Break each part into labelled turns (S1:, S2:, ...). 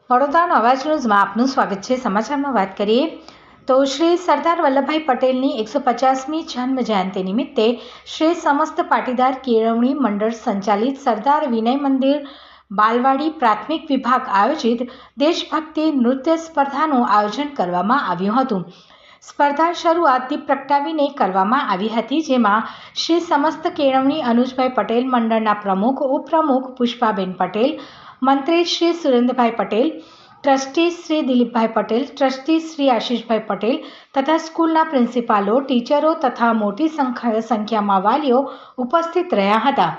S1: વડોદરાનો અવાજ ન્યૂઝમાં આપનું સ્વાગત છે। સમાચારમાં વાત કરીએ તો શ્રી સરદાર વલ્લભભાઈ પટેલની 150મી જન્મ જયંતિ નિમિત્તે શ્રી સમસ્ત પાટીદાર કેળવણી મંડળ સંચાલિત સરદાર વિનય મંદિર બાલવાડી પ્રાથમિક વિભાગ આયોજિત દેશભક્તિ નૃત્ય સ્પર્ધાનું આયોજન કરવામાં આવ્યું હતું। સ્પર્ધા શરૂઆત દીપ પ્રગટાવીને કરવામાં આવી હતી, જેમાં શ્રી સમસ્ત કેળવણી અનુજભાઈ પટેલ મંડળના પ્રમુખ ઉપપ્રમુખ પુષ્પાબેન પટેલ, મંત્રી શ્રી સુરેન્દ્રભાઈ પટેલ, ટ્રસ્ટી શ્રી દિલીપભાઈ પટેલ, ટ્રસ્ટી શ્રી આશીષભાઈ પટેલ તથા સ્કૂલના પ્રિન્સિપાલો, ટીચરો તથા મોટી સંખ્યામાં વાલીઓ ઉપસ્થિત રહ્યા હતા।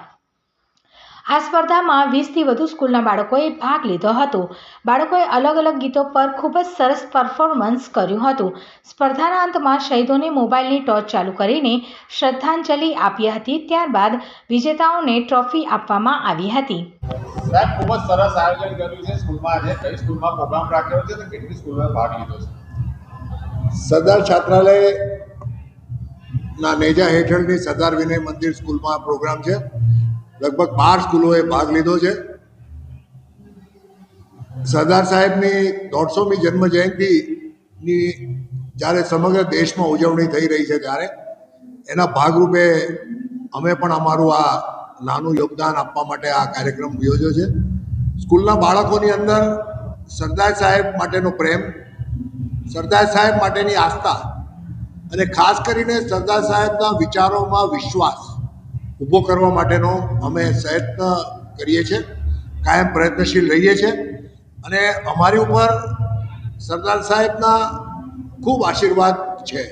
S1: આ સ્પર્ધામાં 20થી વધુ સ્કૂલના બાળકોએ ભાગ લીધો હતો। બાળકોએ અલગ અલગ ગીતો પર ખૂબ જ સરસ પરફોર્મન્સ કર્યું હતું। સ્પર્ધાના અંતમાં શહીદોને મોબાઈલની ટોર્ચ ચાલુ કરીને શ્રદ્ધાંજલિ આપી હતી। ત્યારબાદ વિજેતાઓને ટ્રોફી આપવામાં આવી હતી।
S2: સાહેબ, ખૂબ જ સરસ આયોજન કર્યું છે સ્કૂલમાં। આજે કઈ સ્કૂલમાં પ્રોગ્રામ રાખ્યો છે અને કેટલી સ્કૂલોએ ભાગ લીધો છે?
S3: સરદાર છાત્રાલયના નેજા હેઠળની સરદાર વિનય મંદિર સ્કૂલમાં પ્રોગ્રામ છે। લગભગ 12 સ્કૂલોએ ભાગ લીધો છે। સરદાર સાહેબની 150મી જન્મ જયંતિની જ્યારે સમગ્ર દેશમાં ઉજવણી થઈ રહી છે, ત્યારે એના ભાગરૂપે અમે પણ અમારું આ નાનું યોગદાન આપવા માટે આ કાર્યક્રમ યોજ્યો છે। સ્કૂલના બાળકોની અંદર સરદાર સાહેબ માટેનો પ્રેમ, સરદાર સાહેબ માટેની આસ્થા અને ખાસ કરીને સરદાર સાહેબના વિચારોમાં વિશ્વાસ ઊભો કરવા માટેનો અમે પ્રયત્ન કરીએ છીએ, કાયમ પ્રયત્નશીલ રહીએ છીએ અને અમારી ઉપર સરદાર સાહેબના ખૂબ આશીર્વાદ છે।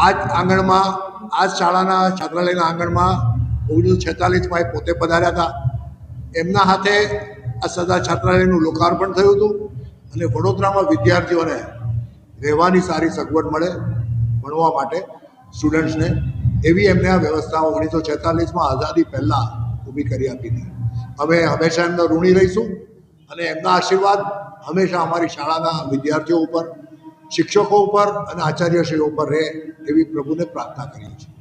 S3: આ જ આંગણમાં, આ જ શાળાના છાત્રાલયના આંગણમાં 1946માં એ પોતે પધાર્યા હતા। એમના હાથે આ સરદાર છાત્રાલયનું લોકાર્પણ થયું હતું અને વડોદરામાં વિદ્યાર્થીઓને રહેવાની સારી સગવડ મળે ભણવા માટે સ્ટુડન્ટ્સને, એવી એમને આ વ્યવસ્થા 1946માં આઝાદી પહેલાં ઊભી કરી આપી હતી। અમે હંમેશા એમનો ઋણી રહીશું અને એમના આશીર્વાદ હંમેશા અમારી શાળાના વિદ્યાર્થીઓ ઉપર, શિક્ષકો ઉપર અને આચાર્યશ્રીઓ ઉપર રહે એવી પ્રભુને પ્રાર્થના કરીએ છીએ।